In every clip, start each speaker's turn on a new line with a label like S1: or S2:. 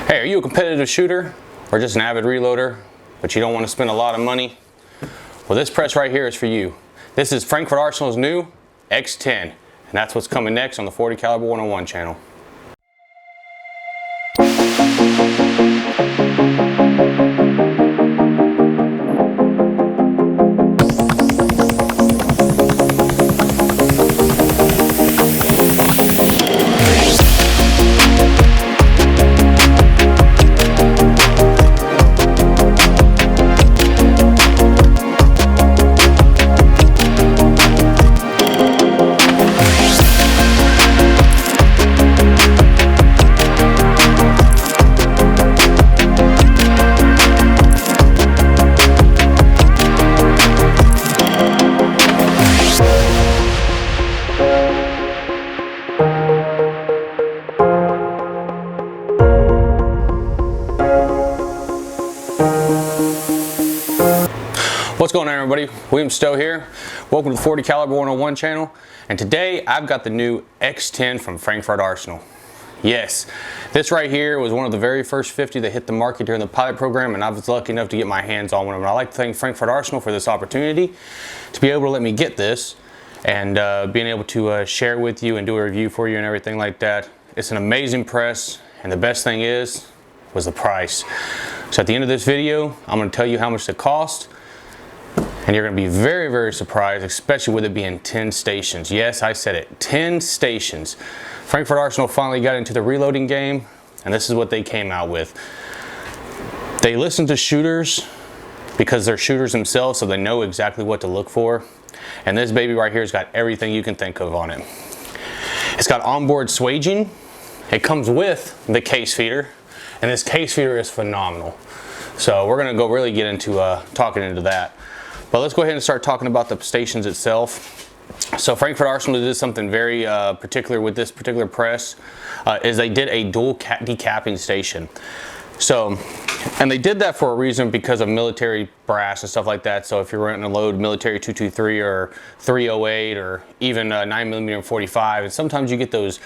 S1: Hey, are you a competitive shooter or just an avid reloader, but you don't want to spend a lot of money? Well, this press right here is for you. This is Frankford Arsenal's new X-10, and that's what's coming next on the 40 Caliber 101 channel. What's going on, everybody? William Stowe here. Welcome to the 40 Caliber 101 channel. And today I've got the new X-10 from Frankford Arsenal. Yes, this right here was one of the very first 50 that hit the market during the pilot program, and I was lucky enough to get my hands on one of them. I'd like to thank Frankford Arsenal for this opportunity to be able to let me get this and being able to share with you and do a review for you and everything like that. It's an amazing press, and the best thing was the price. So at the end of this video, I'm going to tell you how much it cost. And you're going to be very, very surprised, especially with it being 10 stations. Yes, I said it, 10 stations. Frankford Arsenal finally got into the reloading game, and this is what they came out with. They listen to shooters because they're shooters themselves, so they know exactly what to look for. And this baby right here has got everything you can think of on it. It's got onboard swaging. It comes with the case feeder, and this case feeder is phenomenal. So we're going to really get into talking into that. But let's go ahead and start talking about the stations itself. So Frankford Arsenal did something very particular with this particular press, is they did a dual decapping station. So, and they did that for a reason because of military brass and stuff like that. So if you're running a load military 223 or 308 or even 9mm and 45, and sometimes you get those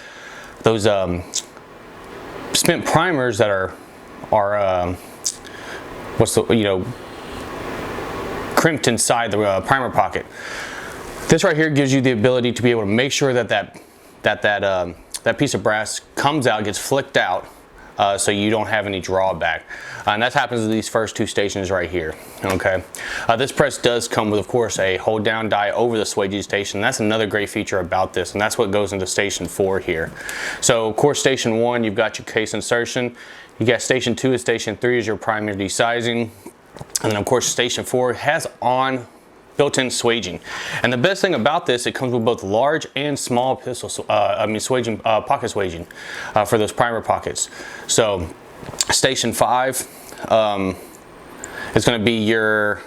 S1: spent primers that are crimped inside the primer pocket. This right here gives you the ability to be able to make sure that that piece of brass comes out, gets flicked out, so you don't have any drawback. And that happens to these first two stations right here. Okay. This press does come with, of course, a hold down die over the swaging station. That's another great feature about this, and that's what goes into station 4 here. So, of course, station 1, you've got your case insertion. You got station 2 and station 3 is your primary desizing. And then of course station 4 has built-in swaging. And the best thing about this, it comes with both large and small pistol, swaging, pocket swaging for those primer pockets. So station 5 is going to be your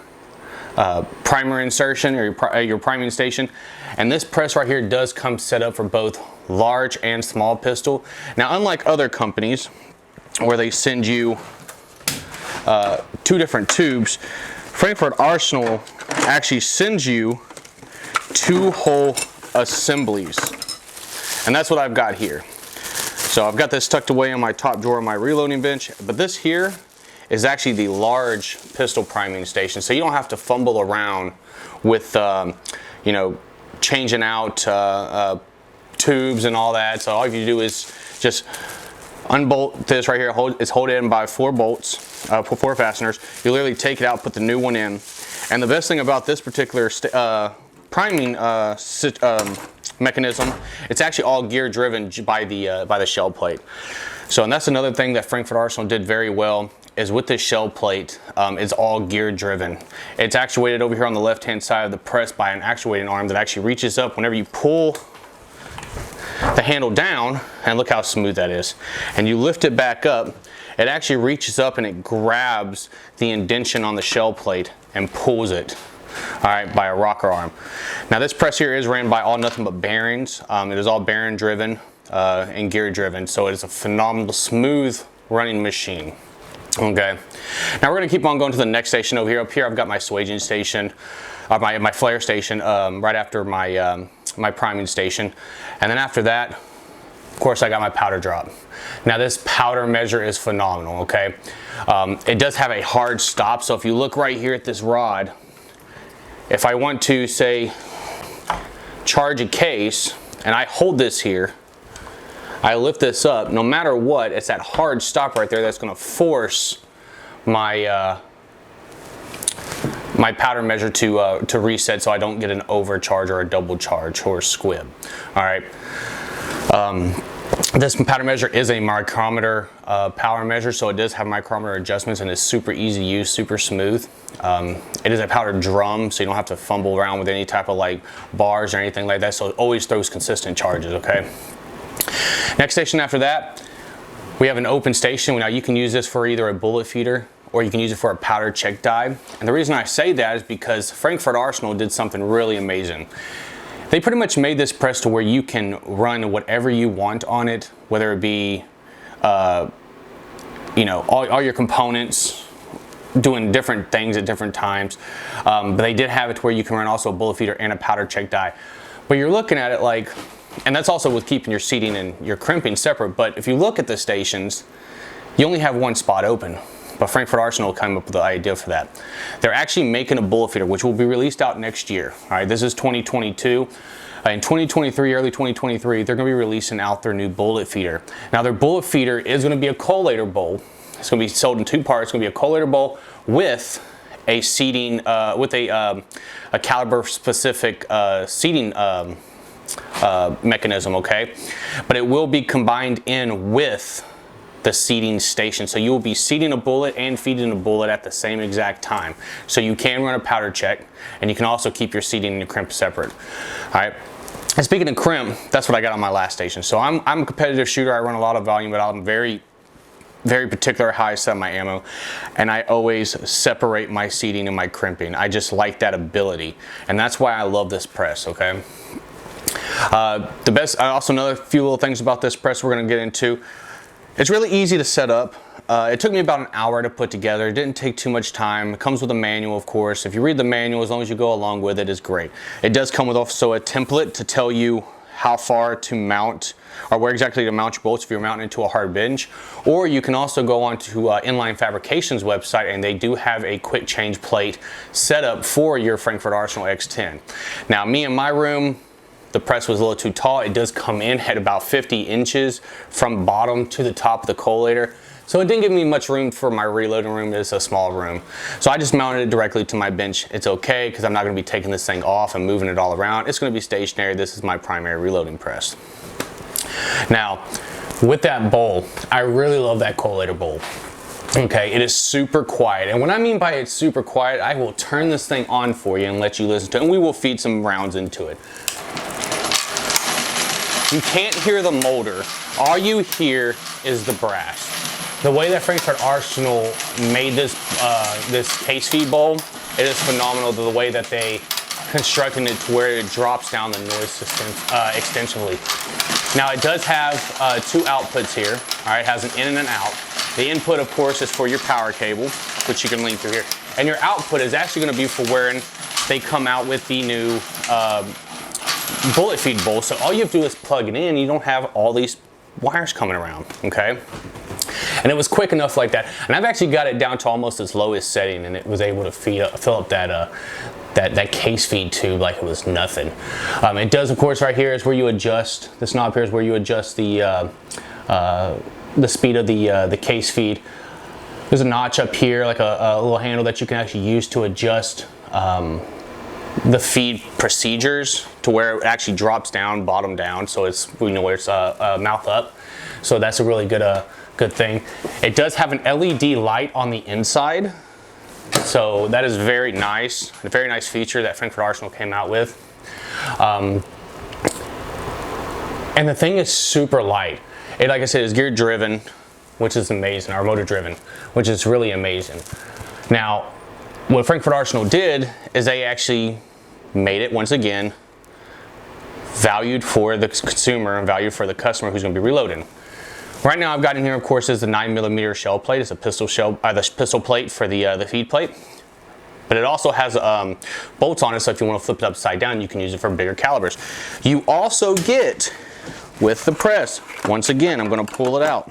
S1: primer insertion or your priming station. And this press right here does come set up for both large and small pistol. Now, unlike other companies where they send you 2 different tubes, Frankford Arsenal actually sends you 2 whole assemblies, and that's what I've got here. So I've got this tucked away in my top drawer of my reloading bench, but this here is actually the large pistol priming station, so you don't have to fumble around with changing out tubes and all that. So all you do is just unbolt this right here. It's held in by 4 bolts, 4 fasteners. You literally take it out, put the new one in. And the best thing about this particular priming mechanism, it's actually all gear driven by the shell plate. So, and that's another thing that Frankford Arsenal did very well, is with this shell plate, it's all gear driven. It's actuated over here on the left hand side of the press by an actuating arm that actually reaches up whenever you pull the handle down, and look how smooth that is, and you lift it back up, it actually reaches up and it grabs the indention on the shell plate and pulls it, all right, by a rocker arm. Now this press here is ran by all nothing but bearings. It is all bearing driven and gear driven, so it is a phenomenal smooth running machine. Okay, now we're going to keep on going to the next station over here. Up here I've got my swaging station, my flare station, right after my my priming station. And then after that, of course, I got my powder drop. Now this powder measure is phenomenal, okay? It does have a hard stop, so if you look right here at this rod, if I want to, say, charge a case, and I hold this here, I lift this up, no matter what, it's that hard stop right there that's gonna force my my powder measure to reset, so I don't get an overcharge or a double charge or a squib. All right. This powder measure is a micrometer power measure, so it does have micrometer adjustments and is super easy to use, super smooth. It is a powder drum, so you don't have to fumble around with any type of like bars or anything like that, so it always throws consistent charges, okay? Next station after that, we have an open station. Now you can use this for either a bullet feeder or you can use it for a powder check die. And the reason I say that is because Frankford Arsenal did something really amazing. They pretty much made this press to where you can run whatever you want on it, whether it be, you know, all your components doing different things at different times. But they did have it to where you can run also a bullet feeder and a powder check die. But you're looking at it like, and that's also with keeping your seating and your crimping separate, but if you look at the stations, you only have one spot open. But Frankford Arsenal came up with the idea for that. They're actually making a bullet feeder, which will be released out next year. All right, this is 2022. In 2023, early 2023, they're gonna be releasing out their new bullet feeder. Now their bullet feeder is gonna be a collator bowl. It's gonna be sold in two parts. It's gonna be a collator bowl with a seating, with a caliber specific seating mechanism, okay? But it will be combined in with the seating station. So you will be seating a bullet and feeding a bullet at the same exact time. So you can run a powder check and you can also keep your seating and your crimp separate. All right. And speaking of crimp, that's what I got on my last station. So I'm a competitive shooter. I run a lot of volume, but I'm very particular how I set my ammo, and I always separate my seating and my crimping. I just like that ability, and that's why I love this press, okay? Also another few little things about this press we're gonna get into. It's really easy to set up. It took me about an hour to put together. It didn't take too much time. It comes with a manual, of course. If you read the manual, as long as you go along with it, is great. It does come with also a template to tell you how far to mount, or where exactly to mount your bolts if you're mounting into a hard bench. Or you can also go on to Inline Fabrication's website, and they do have a quick change plate set up for your Frankford Arsenal X-10. Now, me in my room, the press was a little too tall. It does come in at about 50 inches from bottom to the top of the collator. So it didn't give me much room for my reloading room. It's a small room. So I just mounted it directly to my bench. It's okay because I'm not gonna be taking this thing off and moving it all around. It's gonna be stationary. This is my primary reloading press. Now, with that bowl, I really love that collator bowl. Okay, it is super quiet. And what I mean by it's super quiet, I will turn this thing on for you and let you listen to it, and we will feed some rounds into it. You can't hear the motor. All you hear is the brass. The way that Frankford Arsenal made this this case feed bowl, it is phenomenal. The way that they constructed it to where it drops down the noise system extensively. Now it does have two outputs here. All right, it has an in and an out. The input, of course, is for your power cable, which you can link through here. And your output is actually going to be for when they come out with the new bullet feed bowl. So all you have to do is plug it in. You don't have all these wires coming around, okay? And it was quick enough like that. And I've actually got it down to almost its lowest setting, and it was able to fill up that case feed tube like it was nothing. It does, of course, right here is where you adjust. This knob here is where you adjust the speed of the case feed. There's a notch up here, like a little handle that you can actually use to adjust the feed procedures to where it actually drops down, bottom down, so it's, you know, where it's mouth up. So that's a really good thing. It does have an LED light on the inside, so that is very nice. A very nice feature that Frankford Arsenal came out with. And the thing is super light. It, like I said, is gear driven, which is amazing, or motor driven, which is really amazing. Now, what Frankford Arsenal did is they actually made it, once again, valued for the consumer and valued for the customer who's going to be reloading. Right now I've got in here, of course, is the 9mm shell plate. It's a pistol shell, the pistol plate for the feed plate. But it also has bolts on it, so if you want to flip it upside down, you can use it for bigger calibers. You also get with the press, once again, I'm going to pull it out.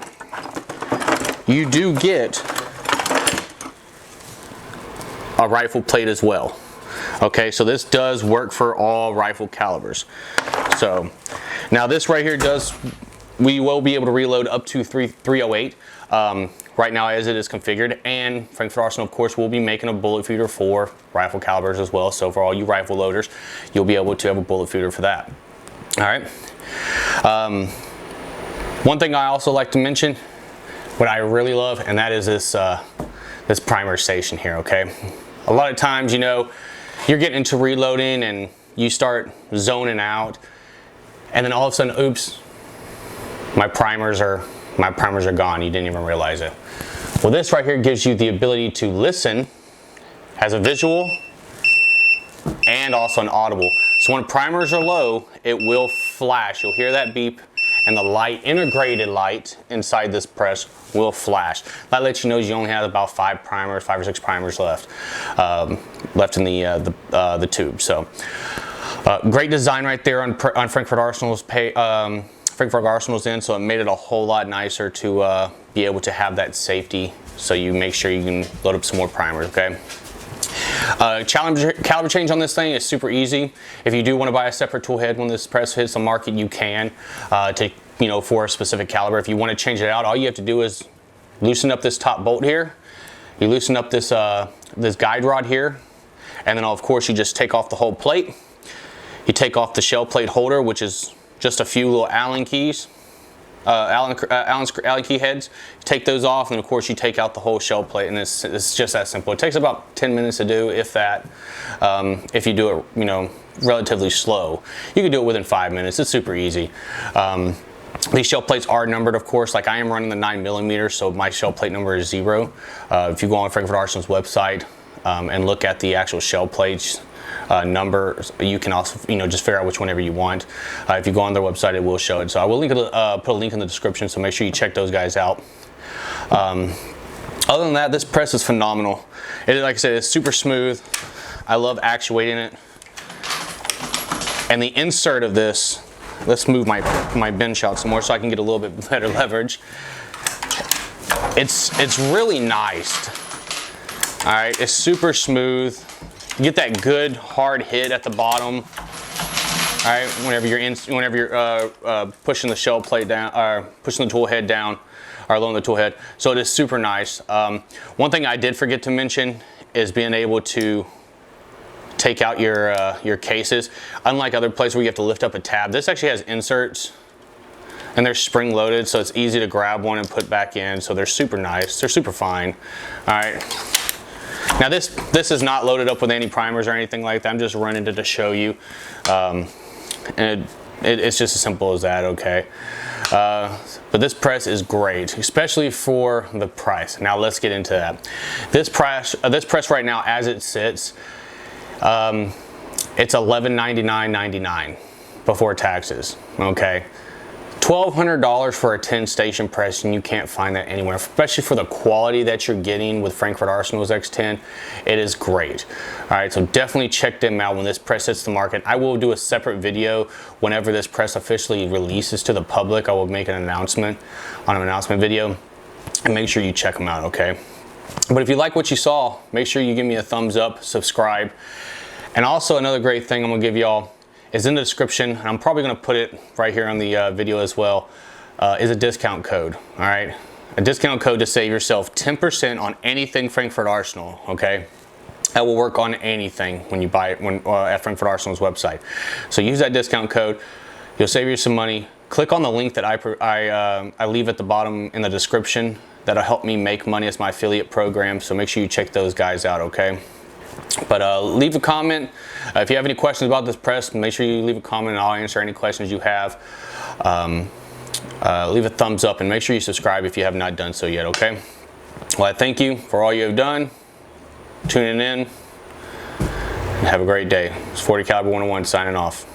S1: You do get a rifle plate as well. Okay, so this does work for all rifle calibers. So now this right here we will be able to reload up to 308 right now as it is configured, and Frankford Arsenal of course will be making a bullet feeder for rifle calibers as well. So for all you rifle loaders, you'll be able to have a bullet feeder for that. All right. One thing I also like to mention, what I really love, and that is this this primer station here. Okay, a lot of times, you know, you're getting into reloading and you start zoning out, and then all of a sudden, oops, my primers are gone. You didn't even realize it. Well, this right here gives you the ability to listen as a visual and also an audible. So when primers are low, it will flash. You'll hear that beep, and the light, integrated light inside this press will flash. That lets you know you only have about 5 or 6 primers left in the tube. So great design right there on Frankford Arsenal's Frankford Arsenal's in, so it made it a whole lot nicer to be able to have that safety, so you make sure you can load up some more primers. Okay. Caliber change on this thing is super easy. If you do want to buy a separate tool head when this press hits the market, you can for a specific caliber. If you want to change it out, all you have to do is loosen up this top bolt here. You loosen up this this guide rod here, and then of course you just take off the whole plate. You take off the shell plate holder, which is just a few little Allen keys. Allen key heads. You take those off, and of course you take out the whole shell plate, and it's just that simple. It takes about 10 minutes to do, if that. If you do it, relatively slow, you can do it within 5 minutes. It's super easy. These shell plates are numbered, of course. Like I am running the 9mm, so my shell plate number is 0. If you go on Frankford Arsenal's website and look at the actual shell plates number, you can also just figure out which whenever you want. If you go on their website, it will show it. So I will put a link in the description, so make sure you check those guys out. Other than that, this press is phenomenal. Like I said, it's super smooth. I love actuating it. And the insert of this, let's move my bench out some more so I can get a little bit better leverage. It's really nice. All right, it's super smooth. You get that good hard hit at the bottom. All right, whenever you're pushing the shell plate down, or pushing the tool head down, or lowering the tool head. So it is super nice. One thing I did forget to mention is being able to take out your cases. Unlike other places where you have to lift up a tab, this actually has inserts, and they're spring loaded, so it's easy to grab one and put back in. So they're super nice. They're super fine. All right. Now this is not loaded up with any primers or anything like that. I'm just running it to show you, and it's just as simple as that. Okay, but this press is great, especially for the price. Now let's get into that. This press right now, as it sits, it's $1199.99 before taxes. Okay. $1,200 for a 10 station press, and you can't find that anywhere, especially for the quality that you're getting with Frankford Arsenal's X-10. It is great. All right, so definitely check them out when this press hits the market. I will do a separate video whenever this press officially releases to the public. I will make an announcement on an announcement video, and make sure you check them out, okay? But if you like what you saw, make sure you give me a thumbs up, subscribe, and also another great thing I'm gonna give y'all is in the description, and I'm probably going to put it right here on the video as well, is a discount code. All right, a discount code to save yourself 10% on anything Frankford Arsenal. Okay, that will work on anything when you buy it at Frankford Arsenal's website. So use that discount code. You'll save you some money. Click on the link that I leave at the bottom in the description. That'll help me make money as my affiliate program. So make sure you check those guys out. Okay. But leave a comment. If you have any questions about this press, make sure you leave a comment and I'll answer any questions you have. Leave a thumbs up and make sure you subscribe if you have not done so yet, okay? Well, I thank you for all you have done, tuning in, and have a great day. It's 40 Caliber 101 signing off.